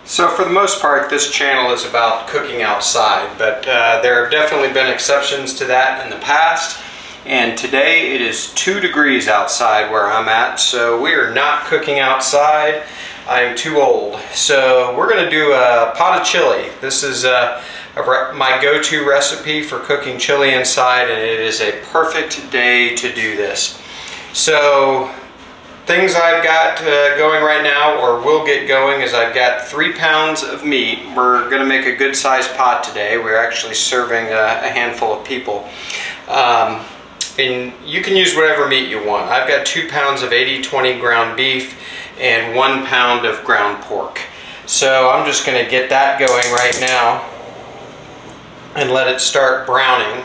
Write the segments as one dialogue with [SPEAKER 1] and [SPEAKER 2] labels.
[SPEAKER 1] So for the most part, this channel is about cooking outside, but there have definitely been exceptions to that in the past. And today it is 2 degrees outside where I'm at, so we are not cooking outside. I am too old. So we're going to do a pot of chili. This is my go-to recipe for cooking chili inside, and it is a perfect day to do this. So things I've got going right now, or will get going, is I've got 3 pounds of meat. We're going to make a good sized pot today. We're actually serving a handful of people. And you can use whatever meat you want. I've got 2 pounds of 80/20 ground beef and 1 pound of ground pork. So I'm just going to get that going right now and let it start browning.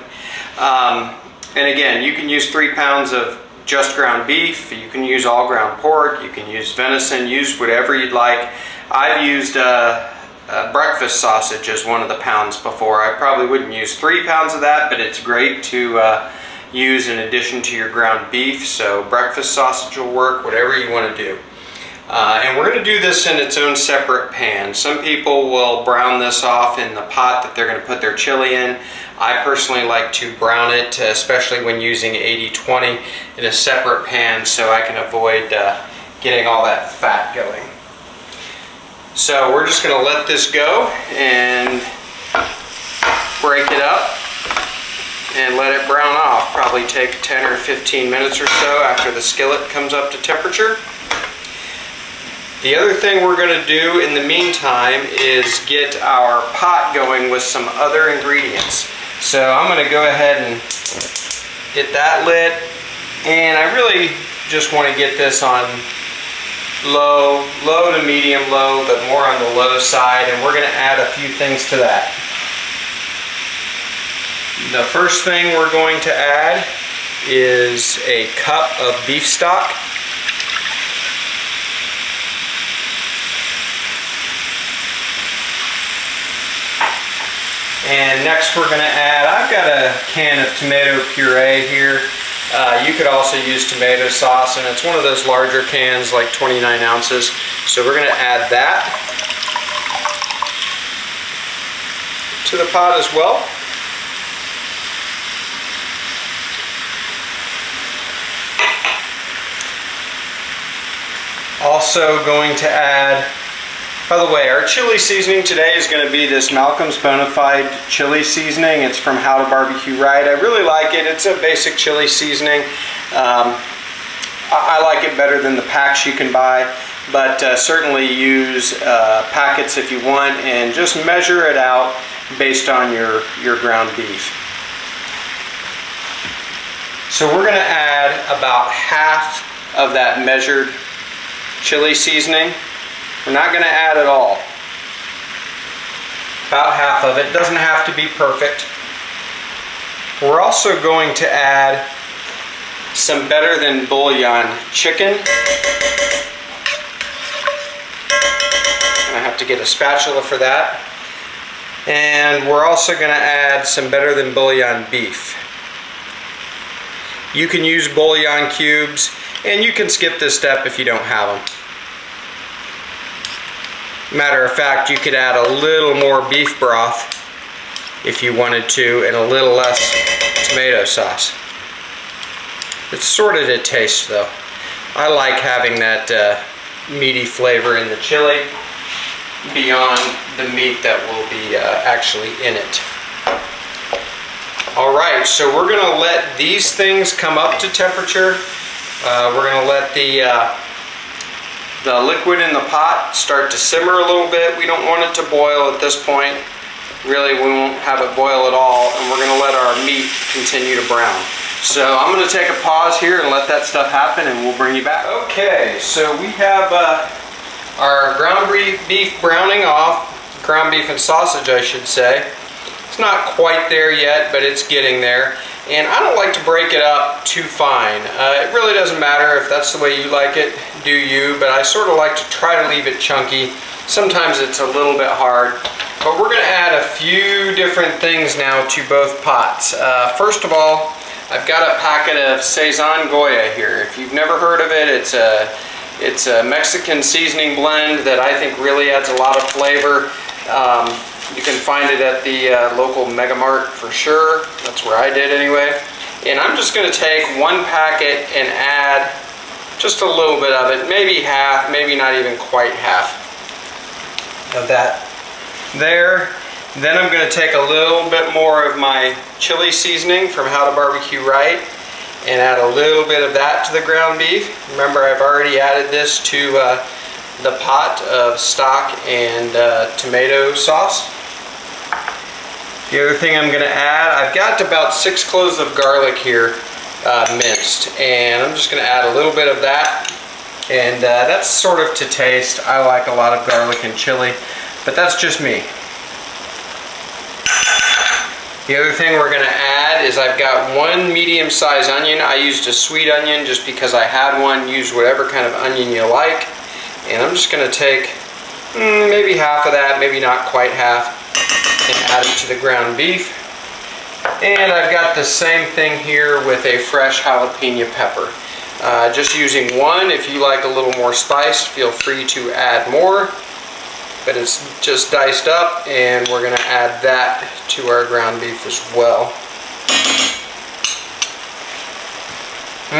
[SPEAKER 1] And again, you can use 3 pounds of just ground beef, you can use all ground pork, you can use venison, use whatever you'd like. I've used breakfast sausage as one of the pounds before. I probably wouldn't use 3 pounds of that, but it's great to use in addition to your ground beef. So breakfast sausage will work, whatever you want to do. And we're going to do this in its own separate pan. Some people will brown this off in the pot that they're going to put their chili in. I personally like to brown it, especially when using 80/20, in a separate pan so I can avoid getting all that fat going. So we're just going to let this go and break it up and let it brown off. Probably take 10 or 15 minutes or so after the skillet comes up to temperature. The other thing we're going to do in the meantime is get our pot going with some other ingredients. So I'm going to go ahead and get that lit, and I really just want to get this on low to medium low, but more on the low side, and we're going to add a few things to that. The first thing we're going to add is a cup of beef stock. And next we're going to add, I've got a can of tomato puree here. You could also use tomato sauce, and it's one of those larger cans, like 29 ounces. So we're going to add that to the pot as well. Also going to add, by the way, our chili seasoning today is going to be this Malcolm's Bonafide chili seasoning. It's from How to Barbecue Right. I really like it. It's a basic chili seasoning. I like it better than the packs you can buy, but certainly use packets if you want, and just measure it out based on your ground beef. So we're going to add about half of that measured chili seasoning. We're not going to add it all. About half of it. Doesn't have to be perfect. We're also going to add some Better Than Bouillon chicken. And I have to get a spatula for that. And we're also going to add some Better Than Bouillon beef. You can use bouillon cubes, and you can skip this step if you don't have them. Matter of fact, you could add a little more beef broth if you wanted to, and a little less tomato sauce. It's sort of to taste though. I like having that meaty flavor in the chili beyond the meat that will be actually in it. Alright, so we're going to let these things come up to temperature. We're going to let the liquid in the pot start to simmer a little bit. We don't want it to boil at this point. Really, we won't have it boil at all, and we're going to let our meat continue to brown. So I'm going to take a pause here and let that stuff happen, and we'll bring you back. Okay, so we have our ground beef browning off. Ground beef and sausage, I should say. It's not quite there yet, but it's getting there. And I don't like to break it up too fine. It really doesn't matter if that's the way you like it, do you, but I sort of like to try to leave it chunky. Sometimes it's a little bit hard. But we're going to add a few different things now to both pots. First of all, I've got a packet of Seizon Goya here. If you've never heard of it, it's a It's a Mexican seasoning blend that I think really adds a lot of flavor. You can find it at the local Mega Mart for sure. That's where I did anyway. And I'm just going to take 1 packet and add just a little bit of it, maybe half, maybe not even quite half of that there. Then I'm going to take a little bit more of my chili seasoning from How to Barbecue Right and add a little bit of that to the ground beef. Remember, I've already added this to the pot of stock and tomato sauce. The other thing I'm going to add, I've got about 6 cloves of garlic here minced, and I'm just going to add a little bit of that, and that's sort of to taste. I like a lot of garlic and chili, but that's just me. The other thing we're going to add is I've got 1 medium-sized onion. I used a sweet onion just because I had one. Use whatever kind of onion you like. And I'm just going to take maybe half of that, maybe not quite half, and add it to the ground beef. And I've got the same thing here with a fresh jalapeno pepper. Just using 1. If you like a little more spice, feel free to add more. But it's just diced up, and we're going to add that to our ground beef as well.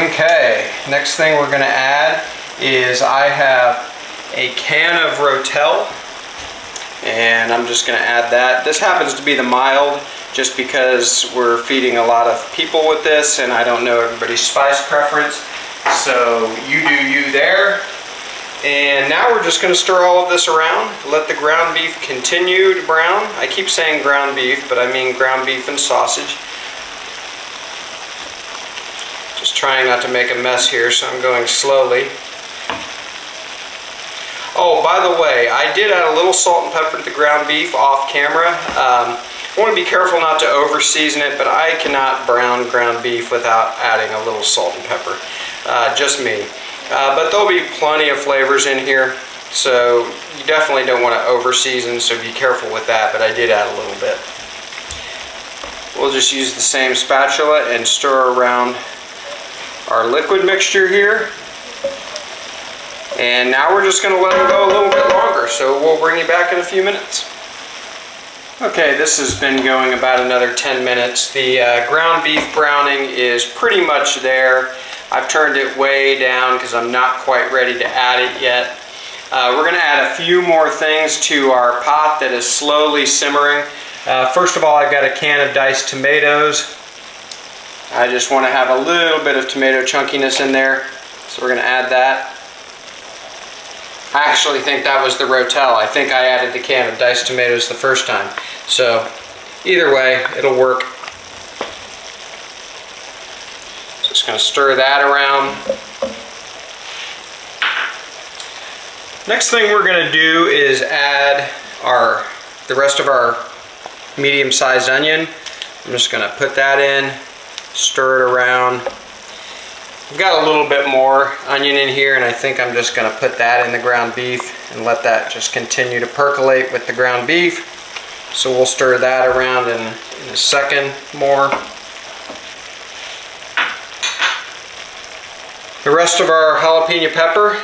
[SPEAKER 1] Okay, next thing we're going to add is I have a can of Rotel, and I'm just going to add that. This happens to be the mild, just because we're feeding a lot of people with this, and I don't know everybody's spice preference. So you do you there. And now we're just going to stir all of this around, let the ground beef continue to brown. I keep saying ground beef, but I mean ground beef and sausage. Just trying not to make a mess here, so I'm going slowly. Oh, by the way, I did add a little salt and pepper to the ground beef off camera. I want to be careful not to over season it, but I cannot brown ground beef without adding a little salt and pepper. Just me. But there'll be plenty of flavors in here, so you definitely don't want to over season, so be careful with that, but I did add a little bit. We'll just use the same spatula and stir around our liquid mixture here. And now we're just going to let it go a little bit longer, so we'll bring you back in a few minutes. Okay, this has been going about another 10 minutes. The ground beef browning is pretty much there. I've turned it way down because I'm not quite ready to add it yet. We're going to add a few more things to our pot that is slowly simmering. First of all, I've got a can of diced tomatoes. I just want to have a little bit of tomato chunkiness in there, so we're going to add that. I actually think that was the Rotel. I think I added the can of diced tomatoes the first time. So either way, it'll work. Just going to stir that around. Next thing we're going to do is add the rest of our medium-sized onion. I'm just going to put that in, stir it around. I've got a little bit more onion in here, and I think I'm just going to put that in the ground beef and let that just continue to percolate with the ground beef. So we'll stir that around in a second more. The rest of our jalapeno pepper,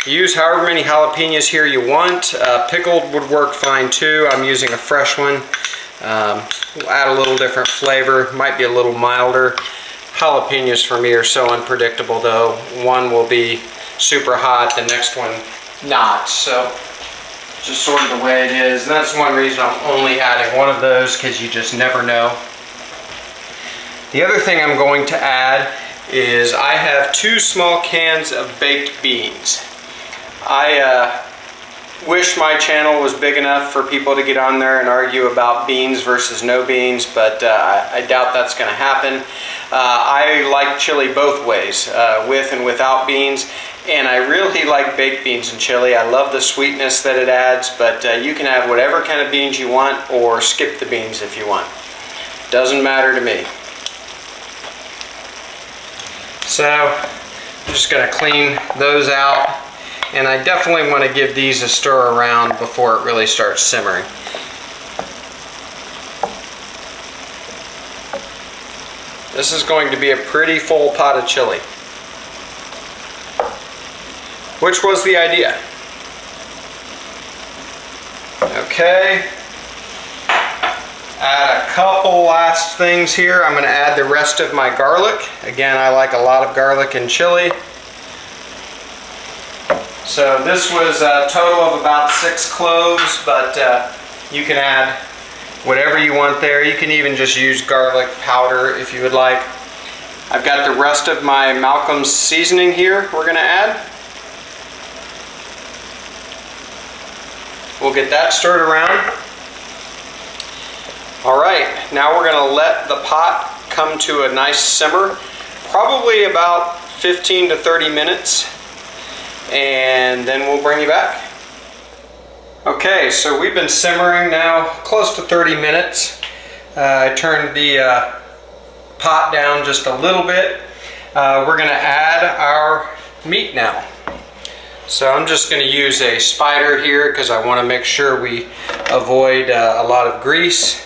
[SPEAKER 1] use however many jalapenos here you want. Pickled would work fine too. I'm using a fresh one. We'll add a little different flavor, might be a little milder. Jalapenos for me are so unpredictable though. One will be super hot, the next one not. So just sort of the way it is. And that's one reason I'm only adding one of those, because you just never know. The other thing I'm going to add is I have 2 small cans of baked beans. I wish my channel was big enough for people to get on there and argue about beans versus no beans, but I doubt that's going to happen. I like chili both ways, with and without beans, and I really like baked beans and chili. I love the sweetness that it adds, but you can have whatever kind of beans you want, or skip the beans if you want. Doesn't matter to me. So I'm just going to clean those out, and I definitely want to give these a stir around before it really starts simmering. This is going to be a pretty full pot of chili. which was the idea. Okay, add a couple last things here. I'm going to add the rest of my garlic. Again, I like a lot of garlic in chili. So this was a total of about 6 cloves, but you can add whatever you want there. You can even just use garlic powder if you would like. I've got the rest of my Malcolm's seasoning here we're going to add. We'll get that stirred around. Alright, now we're going to let the pot come to a nice simmer, probably about 15 to 30 minutes, and then we'll bring you back. Okay, so we've been simmering now close to 30 minutes. I turned the pot down just a little bit. We're going to add our meat now. So I'm just going to use a spider here because I want to make sure we avoid a lot of grease.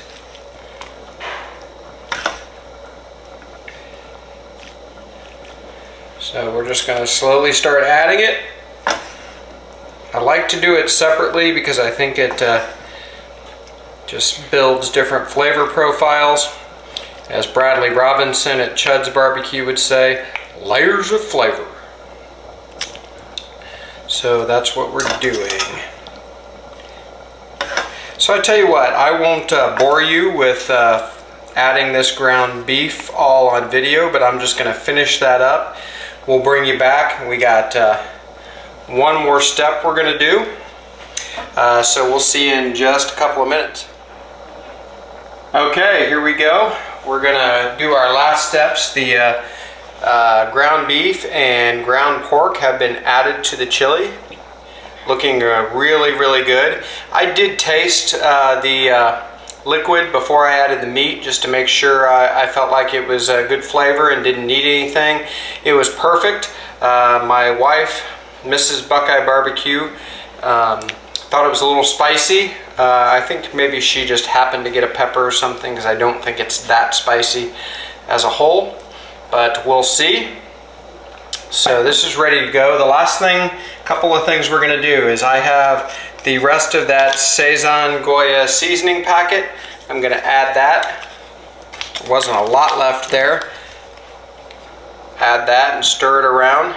[SPEAKER 1] So we're just going to slowly start adding it. I like to do it separately because I think it just builds different flavor profiles. As Bradley Robinson at Chud's Barbecue would say, layers of flavor. So that's what we're doing. So I tell you what, I won't bore you with adding this ground beef all on video, but I'm just going to finish that up. We'll bring you back. We got one more step we're going to do. So we'll see you in just a couple of minutes. Okay, here we go. We're going to do our last steps. The ground beef and ground pork have been added to the chili. Looking really, really good. I did taste the liquid before I added the meat just to make sure I felt like it was a good flavor and didn't need anything. It was perfect. My wife, Mrs. BuQeye Barbecue, thought it was a little spicy. I think maybe she just happened to get a pepper or something because I don't think it's that spicy as a whole. But we'll see. So this is ready to go. The last thing, couple of things we're going to do is I have the rest of that Seizon Goya seasoning packet. I'm going to add that. There wasn't a lot left there. Add that and stir it around.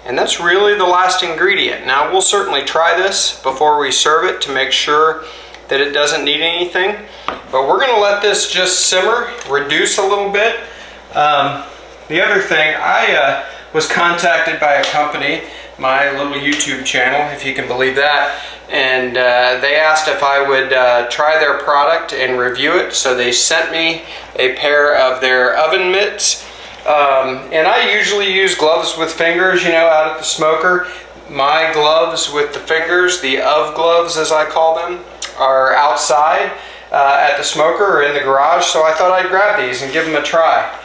[SPEAKER 1] And that's really the last ingredient. Now we'll certainly try this before we serve it to make sure that it doesn't need anything. But we're going to let this just simmer, reduce a little bit. The other thing, I was contacted by a company, my little YouTube channel, if you can believe that, and they asked if I would try their product and review it. So they sent me a pair of their oven mitts. And I usually use gloves with fingers, you know, out at the smoker. My gloves with the fingers, the OV gloves as I call them, are outside at the smoker or in the garage, so I thought I'd grab these and give them a try.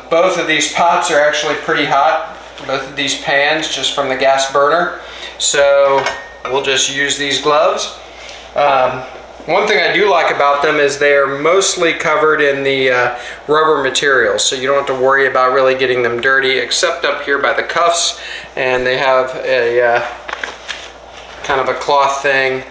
[SPEAKER 1] Both of these pots are actually pretty hot, both of these pans, just from the gas burner, so we'll just use these gloves. One thing I do like about them is they are mostly covered in the rubber material, so you don't have to worry about really getting them dirty, except up here by the cuffs, and they have a kind of a cloth thing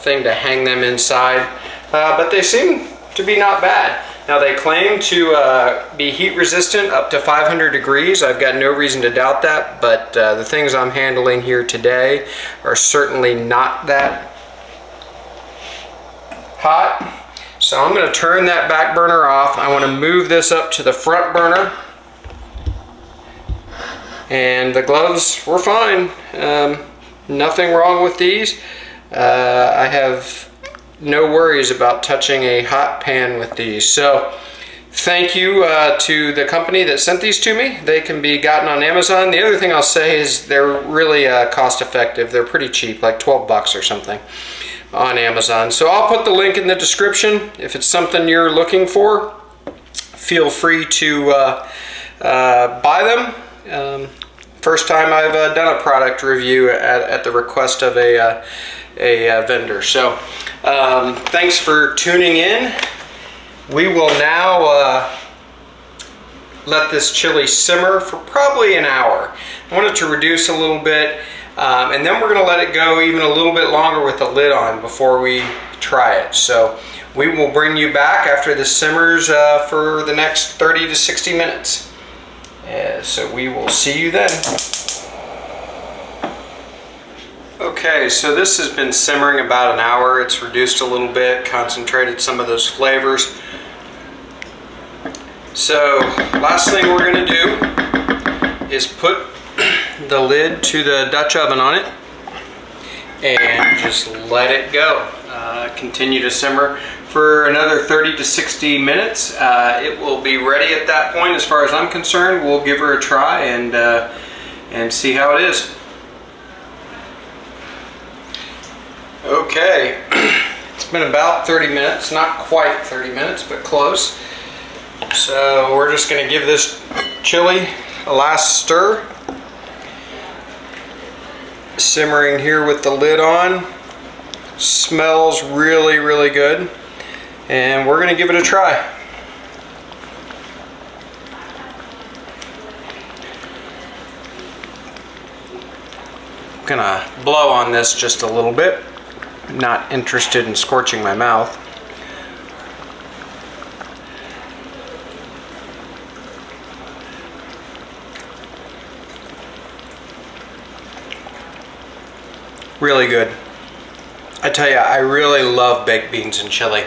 [SPEAKER 1] to hang them inside, but they seem to be not bad. Now they claim to be heat resistant up to 500 degrees. I've got no reason to doubt that, but the things I'm handling here today are certainly not that hot. So I'm going to turn that back burner off. I want to move this up to the front burner. And the gloves were fine. Nothing wrong with these. I have no worries about touching a hot pan with these. So thank you to the company that sent these to me. They can be gotten on Amazon. The other thing I'll say is they're really cost effective. They're pretty cheap, like 12 bucks or something on Amazon. So I'll put the link in the description. If it's something you're looking for, feel free to buy them. First time I've done a product review at the request of a vendor. So thanks for tuning in. We will now let this chili simmer for probably an hour. I want it to reduce a little bit, and then we're going to let it go even a little bit longer with the lid on before we try it. So we will bring you back after this simmers for the next 30 to 60 minutes. So we will see you then. Okay, so this has been simmering about an hour. It's reduced a little bit, concentrated some of those flavors. So last thing we're going to do is put the lid to the Dutch oven on it and just let it go. Continue to simmer for another 30 to 60 minutes. It will be ready at that point. As far as I'm concerned, we'll give her a try and see how it is. Okay, it's been about 30 minutes, not quite 30 minutes, but close. So we're just going to give this chili a last stir. Simmering here with the lid on. Smells really, really good. And we're going to give it a try. I'm going to blow on this just a little bit. I'm not interested in scorching my mouth. Really good. I tell you, I really love baked beans and chili.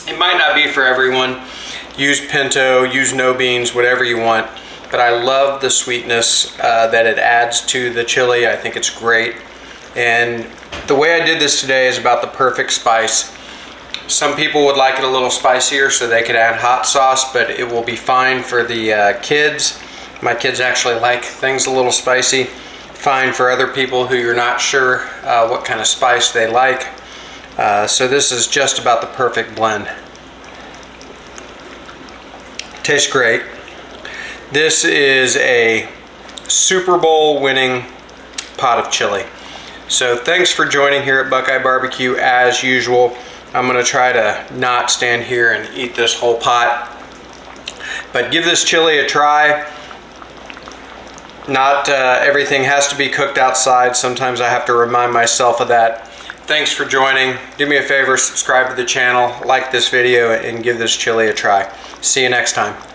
[SPEAKER 1] It might not be for everyone. Use pinto, use no beans, whatever you want. But I love the sweetness that it adds to the chili. I think it's great. And the way I did this today is about the perfect spice. Some people would like it a little spicier so they could add hot sauce, but it will be fine for the kids. My kids actually like things a little spicy. Fine for other people who you're not sure what kind of spice they like. So this is just about the perfect blend. Tastes great. This is a Super Bowl winning pot of chili. So thanks for joining here at BuQeye Barbecue as usual. I'm going to try to not stand here and eat this whole pot. But give this chili a try. Not everything has to be cooked outside. Sometimes I have to remind myself of that. Thanks for joining. Do me a favor, subscribe to the channel, like this video, and give this chili a try. See you next time.